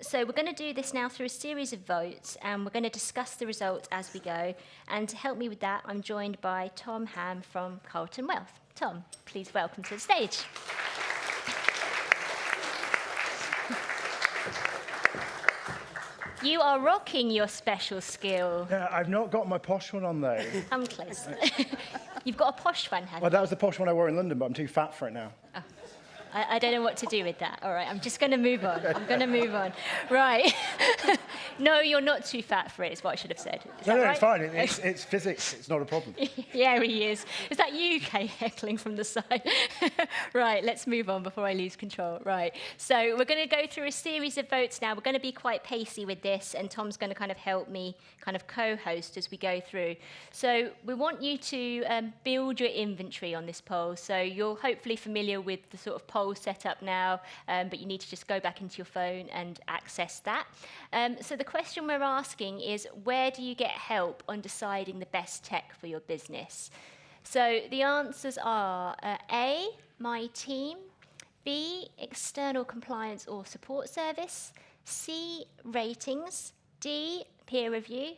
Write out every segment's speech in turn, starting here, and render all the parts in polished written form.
So we're going to do this now through a series of votes, and we're going to discuss the results as we go. And to help me with that, I'm joined by Tom Ham from Carlton Wealth. Tom, please welcome to the stage. You are rocking your special skill. Yeah, I've not got my posh one on though. I'm close. You've got a posh one, haven't Well, that was the posh one I wore in London, but I'm too fat for it now. you? I don't know what to do with that. All right, I'm just going to move on. I'm going to move on. Right. No, you're not too fat for it, is what I should have said. Is No, that no, right? it's fine. It's physics. It's not a problem. Yeah, he is. Is that you, Kay, heckling from the side? Right, let's move on before I lose control. Right, so we're going to go through a series of votes now. We're going to be quite pacey with this, and Tom's going to kind of help me kind of co-host as we go through. So we want you to build your inventory on this poll. So you're hopefully familiar with the sort of poll setup now, but you need to just go back into your phone and access that. So the question we're asking is, where do you get help on deciding the best tech for your business? So the answers are A, my team, B, external compliance or support service, C, ratings, D, peer review,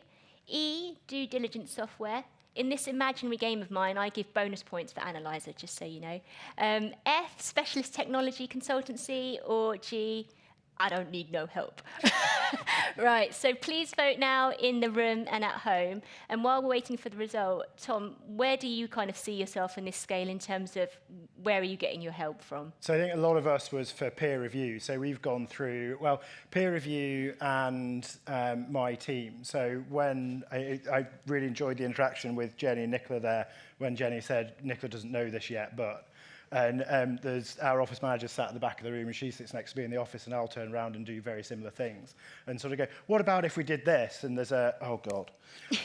E, due diligence software. In this imaginary game of mine, I give bonus points for analyzer, just so you know. F, specialist technology consultancy, or G, I don't need no help. Right, so please vote now in the room and at home. And while we're waiting for the result, Tom, where do you kind of see yourself in this scale in terms of where are you getting your help from? So I think a lot of us was for peer review. So we've gone through, well, peer review and my team. So when I really enjoyed the interaction with Jenny and Nicola there, when Jenny said, Nicola doesn't know this yet, but... And there's our office manager sat at the back of the room, and she sits next to me in the office, and I'll turn around and do very similar things and sort of go, what about if we did this? And there's a, oh God.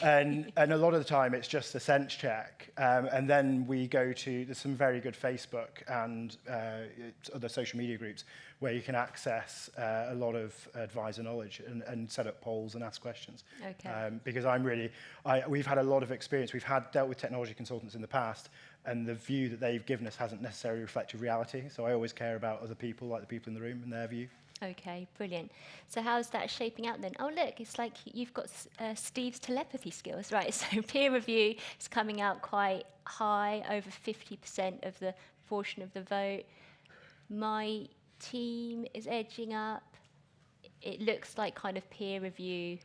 And a lot of the time it's just a sense check. And then we go to, there's some very good Facebook and other social media groups where you can access a lot of advisor knowledge and set up polls and ask questions. Okay. Because we've had a lot of experience. We've dealt with technology consultants in the past, and the view that they've given us hasn't necessarily reflected reality. So I always care about other people, like the people in the room and their view. Okay, brilliant. So how's that shaping out then? Oh, look, it's like you've got Steve's telepathy skills, right? So peer review is coming out quite high, over 50% of the portion of the vote. My team is edging up. It looks like kind of peer review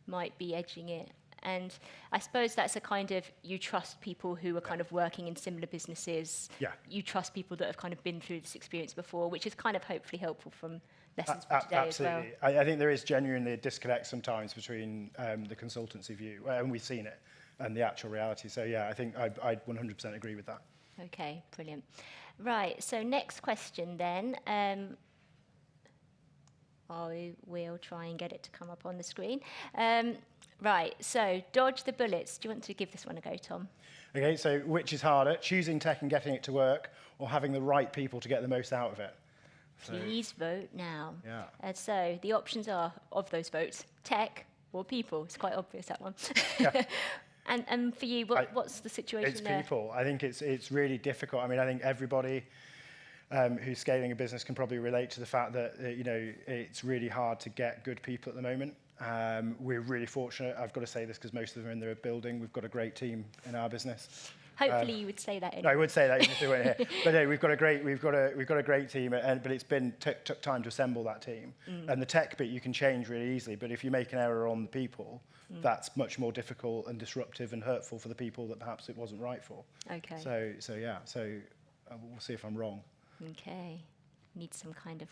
might be edging it. And I suppose that's a kind of, you trust people who are kind of working in similar businesses. Yeah. You trust people that have kind of been through this experience before, which is kind of hopefully helpful from lessons for today absolutely. as well. I think there is genuinely a disconnect sometimes between the consultancy view, and we've seen it, and the actual reality. So yeah, I think I'd 100% agree with that. Okay, brilliant. Right, so next question then. I will try and get it to come up on the screen. Right, so dodge the bullets. Do you want to give this one a go, Tom? Okay, so which is harder, choosing tech and getting it to work, or having the right people to get the most out of it? Please vote now. Yeah. So the options are, of those votes, tech or people. It's quite obvious, that one. Yeah. And for you, what's the situation there? It's people. I think it's really difficult. I mean, I think everybody who's scaling a business can probably relate to the fact that, it's really hard to get good people at the moment. We're really fortunate. I've got to say this because most of them are in their building. We've got a great team in our business. Hopefully you would say that anyway. I would say that even if they weren't here. But no, we've got a great team, but it's been took time to assemble that team. And the tech bit you can change really easily, but if you make an error on the people, that's much more difficult and disruptive and hurtful for the people that perhaps it wasn't right for. Okay. So we'll see if I'm wrong. Okay. Need some kind of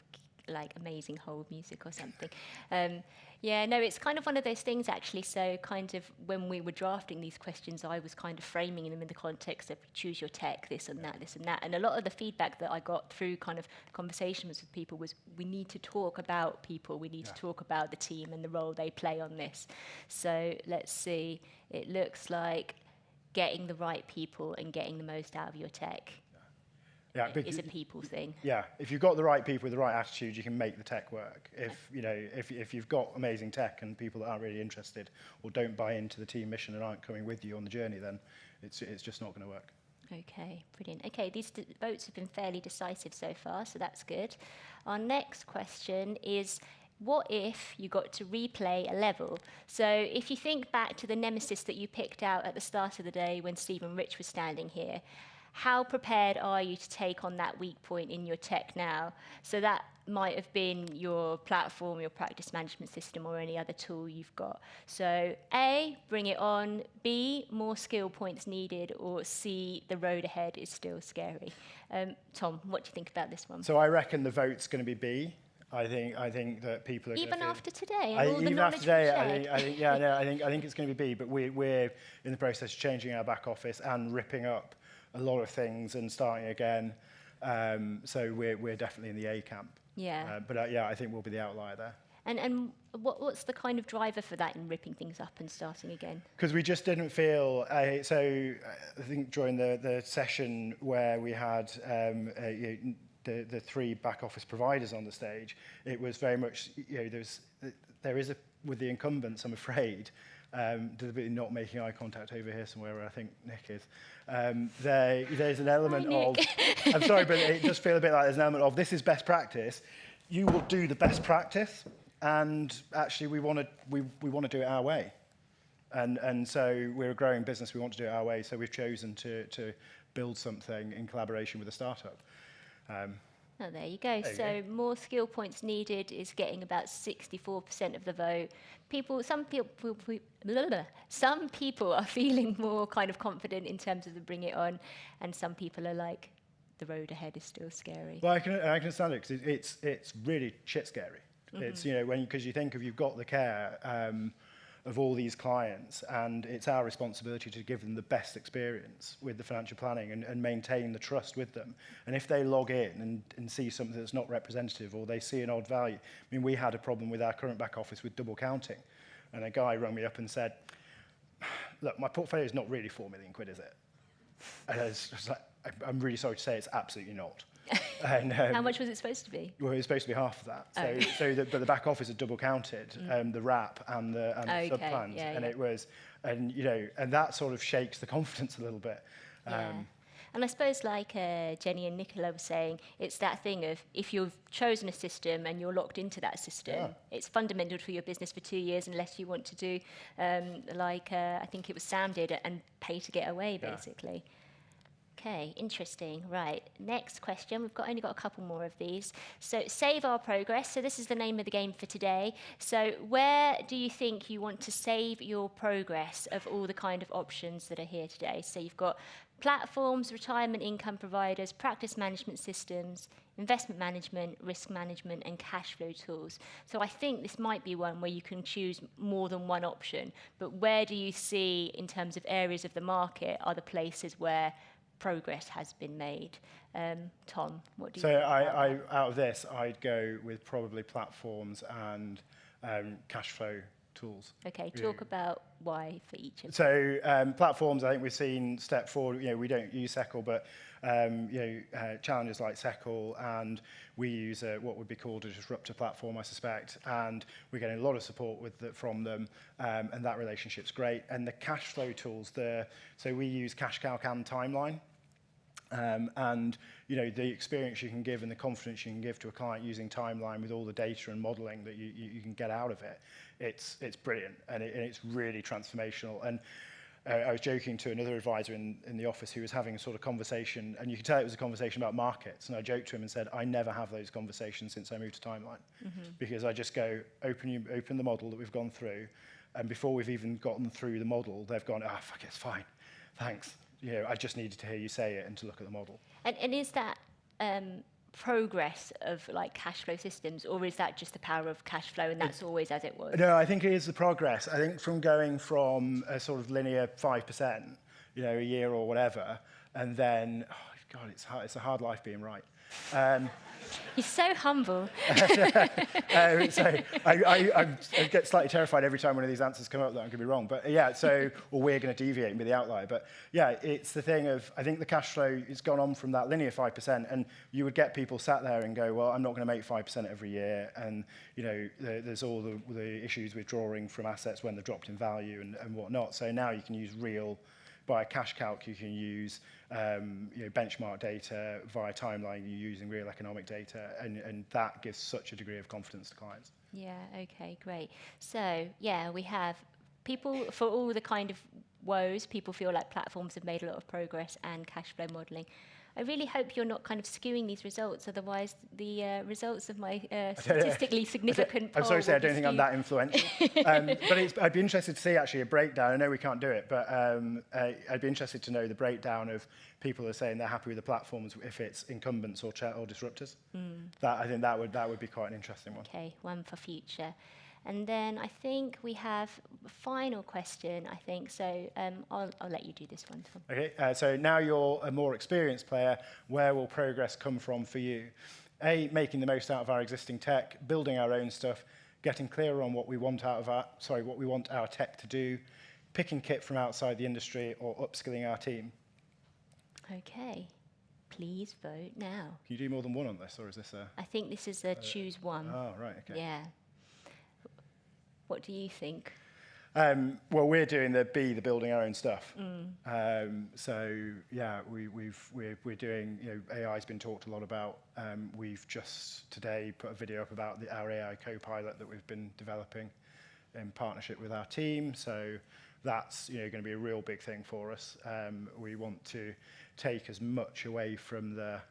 like amazing hold music or something. Yeah, no, it's kind of one of those things actually. So kind of when we were drafting these questions, I was kind of framing them in the context of choose your tech, this and that, this and that. And a lot of the feedback that I got through kind of conversations with people was, we need to talk about people. We need to talk about the team and the role they play on this. So let's see. It looks like getting the right people and getting the most out of your tech. Yeah, is a people thing. Yeah, if you've got the right people with the right attitude, you can make the tech work. If you've got amazing tech and people that aren't really interested or don't buy into the team mission and aren't coming with you on the journey, then it's just not going to work. Okay, brilliant. Okay, these votes have been fairly decisive so far, so that's good. Our next question is what if you got to replay a level? So if you think back to the nemesis that you picked out at the start of the day when Steve and Rich were standing here, how prepared are you to take on that weak point in your tech now? So that might have been your platform, your practice management system, or any other tool you've got. So A, bring it on. B, more skill points needed. Or C, the road ahead is still scary. Tom, what do you think about this one? So I reckon the vote's going to be B. I think that people are Even gonna after today and all the even knowledge after today, we've shared? I think it's going to be B. But we're in the process of changing our back office and ripping up a lot of things and starting again. So we're definitely in the A camp. Yeah. But I think we'll be the outlier there. And what's the kind of driver for that in ripping things up and starting again? Because we just didn't feel, I think during the session where we had the three back office providers on the stage, it was very much, there is with the incumbents, I'm afraid, deliberately not making eye contact over here somewhere where I think Nick is. There's an element of, I'm sorry, but it does feel a bit like there's an element of, this is best practice. You will do the best practice, and actually we want to do it our way. And so we're a growing business, we want to do it our way, so we've chosen to build something in collaboration with a startup. Oh, there you go. So more skill points needed is getting about 64% of the vote. Some people are feeling more kind of confident in terms of the bring it on, and some people are like, the road ahead is still scary. Well, I can understand it because it's really shit scary. Mm-hmm. It's because you think of you've got the care of all these clients, and it's our responsibility to give them the best experience with the financial planning and maintain the trust with them. And if they log in and see something that's not representative, or they see an odd value, I mean, we had a problem with our current back office with double counting, and a guy rang me up and said, "Look, my portfolio is not really £4 million, is it?" And I was like, "I'm really sorry to say, it's absolutely not." And, how much was it supposed to be? Well, it was supposed to be half of that. But the back office had double counted the wrap and the sub-plans, it was, and that sort of shakes the confidence a little bit. And I suppose, like Jenny and Nicola were saying, it's that thing of if you've chosen a system and you're locked into that system, it's fundamental for your business for 2 years, unless you want to do I think it was Sam did, and pay to get away, basically. Okay, interesting. Right, next question. We've only got a couple more of these. So, save our progress. So this is the name of the game for today. So where do you think you want to save your progress of all the kind of options that are here today? So you've got platforms, retirement income providers, practice management systems, investment management, risk management, and cash flow tools. So I think this might be one where you can choose more than one option. But where do you see, in terms of areas of the market, are the places where progress has been made? Tom, what do you think? So out of this, I'd go with probably platforms and cash flow tools. Okay, talk about why for each of them. So platforms, I think we've seen step forward. We don't use Seckle, but challenges like Seckle, and we use what would be called a disruptor platform, I suspect, and we're getting a lot of support from them, and that relationship's great. And the cash flow tools, so we use Cash Calc and Timeline. And the experience you can give and the confidence you can give to a client using Timeline with all the data and modelling that you can get out of it, it's brilliant, and it's really transformational. And I was joking to another advisor in the office who was having a sort of conversation, and you could tell it was a conversation about markets. And I joked to him and said, I never have those conversations since I moved to Timeline, because I just go, open the model that we've gone through, and before we've even gotten through the model, they've gone, fuck, it's fine, thanks. I just needed to hear you say it and to look at the model. And is that progress of like cash flow systems, or is that just the power of cash flow and that's always as it was? No, I think it is the progress. I think from going from a sort of linear 5%, a year or whatever, and then, God, it's a hard life being right. You're so humble. So I get slightly terrified every time one of these answers come up that I'm going to be wrong. But or we're going to deviate and be the outlier. But it's the thing of, I think the cash flow has gone on from that linear 5%, and you would get people sat there and go, well, I'm not going to make 5% every year. And, there's all the issues with drawing from assets when they're dropped in value and whatnot. So now you can use by Cash Calc, you can use benchmark data. Via Timeline, you're using real economic data, and that gives such a degree of confidence to clients. Yeah, okay, great. So, yeah, we have people, for all the kind of woes, people feel like platforms have made a lot of progress and cash flow modeling. I really hope you're not kind of skewing these results, otherwise the results of my statistically significant poll I'm sorry to say, I will be don't think I'm skewed. that influential. But I'd be interested to see actually a breakdown. I know we can't do it, but I'd be interested to know the breakdown of people who are saying they're happy with the platforms if it's incumbents or disruptors. That, I think that would be quite an interesting one. Okay, one for future. And then I think we have a final question, I think. So I'll let you do this one, Tom. Okay, so now you're a more experienced player. Where will progress come from for you? A, making the most out of our existing tech, building our own stuff, getting clearer on what we want what we want our tech to do, picking kit from outside the industry, or upskilling our team. Okay, please vote now. Can you do more than one on this, or is this a? I think this is a choose one. Oh, right, okay. Yeah. What do you think? Well, we're doing the building our own stuff. So yeah, we're doing. AI's been talked a lot about. We've just today put a video up about our AI co-pilot that we've been developing in partnership with our team. So that's going to be a real big thing for us. We want to take as much away from the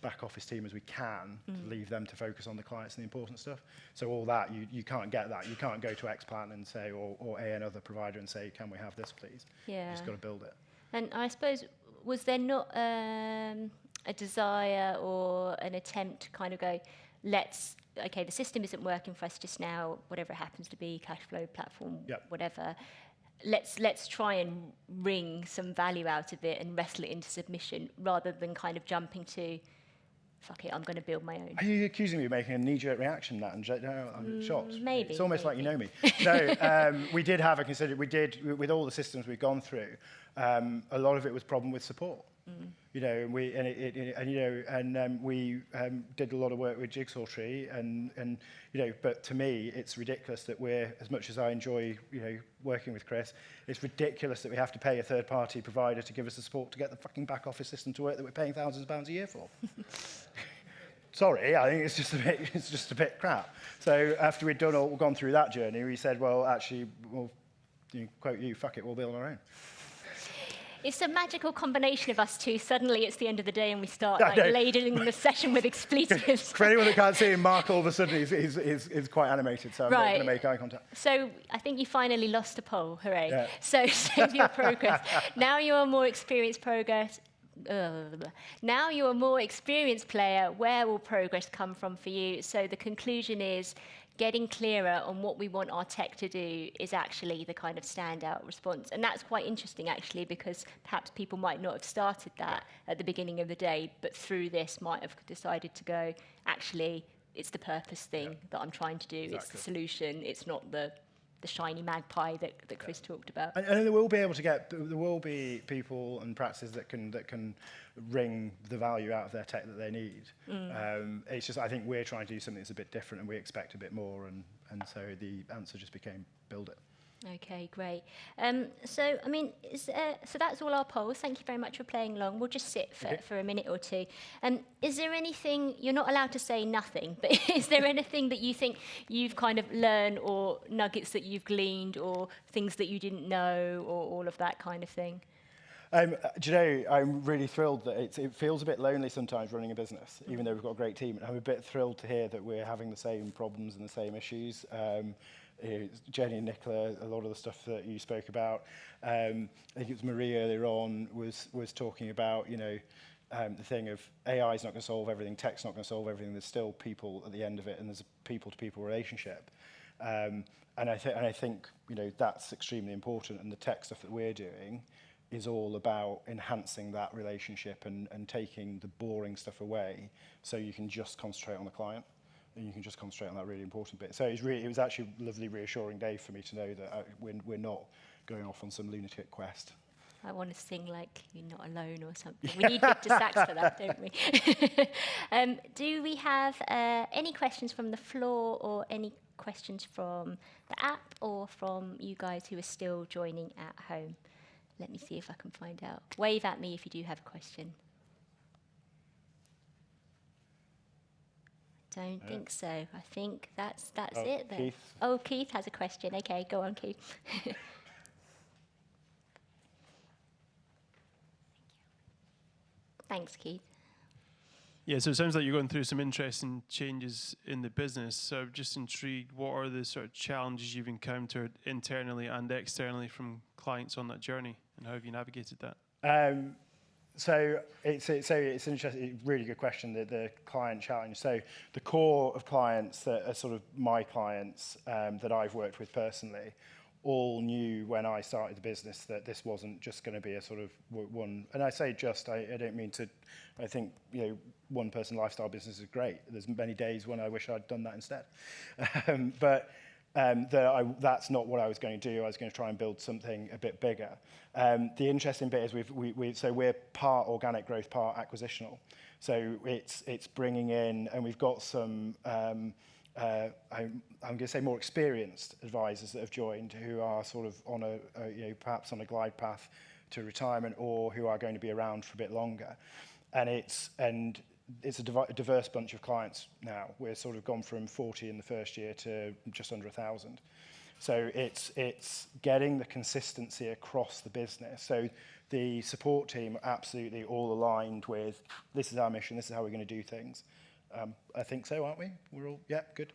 back office team as we can to leave them to focus on the clients and the important stuff. So all that, you can't get that. You can't go to Xplan and say, or another provider and say, can we have this, please? Yeah. You just got to build it. And I suppose, was there not a desire or an attempt to kind of go, okay, the system isn't working for us just now, whatever it happens to be, cash flow platform, whatever. Let's try and wring some value out of it and wrestle it into submission rather than kind of jumping to, fuck it, I'm going to build my own. Are you accusing me of making a knee-jerk reaction to that? No, I'm shocked. Maybe. It's almost like you know me. No, we did have with all the systems we've gone through, a lot of it was problem with support. We did a lot of work with Jigsaw Tree, and but to me, it's ridiculous that we're, as much as I enjoy, working with Chris, it's ridiculous that we have to pay a third-party provider to give us the support to get the fucking back office system to work that we're paying thousands of pounds a year for. Sorry, I think it's just a bit crap. So after we'd gone through that journey, we said, well, actually, we'll quote you, fuck it, we'll build our own. It's a magical combination of us two. Suddenly it's the end of the day and we start ladling the session with expletives. For anyone that can't see him, Mark all of a sudden is quite animated, so I'm not going to make eye contact. So I think you finally lost a poll, hooray. Yeah. So save your progress. Now you're a more experienced Now you're a more experienced player. Where will progress come from for you? So the conclusion is getting clearer on what we want our tech to do is actually the kind of standout response. And that's quite interesting, actually, because perhaps people might not have started that at the beginning of the day, but through this might have decided to go, actually, it's the purpose thing that I'm trying to do. Exactly. It's the solution. It's not the shiny magpie that Chris talked about. And there will be people and practices that can wring the value out of their tech that they need. It's just, I think we're trying to do something that's a bit different and we expect a bit more, and so the answer just became build it. Okay, great. So, I mean, so that's all our polls. Thank you very much for playing along. We'll just sit for a minute or two. Is there anything, you're not allowed to say nothing, but is there anything that you think you've kind of learned, or nuggets that you've gleaned, or things that you didn't know, or all of that kind of thing? Do you know, I'm really thrilled that it feels a bit lonely sometimes running a business, even though we've got a great team. I'm a bit thrilled to hear that we're having the same problems and the same issues. Jenny and Nicola, a lot of the stuff that you spoke about. I think it was Marie earlier on was talking about, the thing of AI is not going to solve everything, tech's not going to solve everything. There's still people at the end of it, and there's a people-to-people relationship. And I think that's extremely important. And the tech stuff that we're doing is all about enhancing that relationship and taking the boring stuff away, so you can just concentrate on the client. And you can just concentrate on that really important bit. So it was actually a lovely, reassuring day for me to know that we're not going off on some lunatic quest. I want to sing like You're Not Alone or something. We need Victor Sax for that, don't we? Do we have any questions from the floor, or any questions from the app, or from you guys who are still joining at home? Let me see if I can find out. Wave at me if you do have a question. Don't think so. I think that's Oh, it then. Keith? Oh, Keith has a question. Okay, go on, Keith. Thanks, Keith. Yeah, so it sounds like you're going through some interesting changes in the business. So I'm just intrigued, what are the sort of challenges you've encountered internally and externally from clients on that journey, and how have you navigated that? So it's an interesting, really good question, the client challenge. So the core of clients that are sort of my clients that I've worked with personally all knew when I started the business that this wasn't just going to be a sort of one, and I say just, I don't mean to, I think, you know, one person lifestyle business is great. There's many days when I wish I'd done that instead. That's not what I was going to do. I was going to try and build something a bit bigger. The interesting bit is so we're part organic growth, part acquisitional. So it's bringing in, and we've got some, I'm going to say more experienced advisors that have joined who are sort of on you know, perhaps on a glide path to retirement, or who are going to be around for a bit longer. And it's a diverse bunch of clients now. We're sort of gone from 40 in the first year to just under 1,000. So it's getting the consistency across the business. So the support team are absolutely all aligned with, this is our mission, this is how we're going to do things. I think so, aren't we? We're all, yeah, good.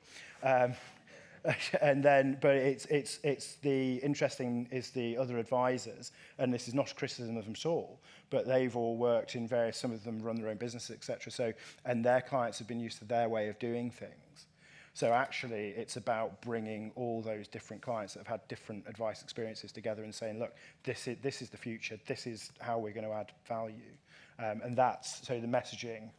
And then, but it's the interesting is the other advisors, and this is not a criticism of them at all, but they've all worked in various, some of them run their own businesses, etc. So, and their clients have been used to their way of doing things. So actually, it's about bringing all those different clients that have had different advice experiences together and saying, look, this is the future. This is how we're going to add value, and that's so the messaging.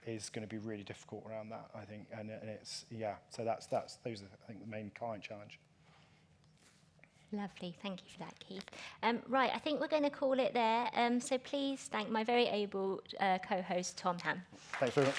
Is going to be really difficult around that, I think, and it's, yeah. So that's those are, I think, the main client challenge. Lovely, thank you for that, Keith. Right, I think we're going to call it there. So please thank my very able co-host, Tom Ham. Thanks very much.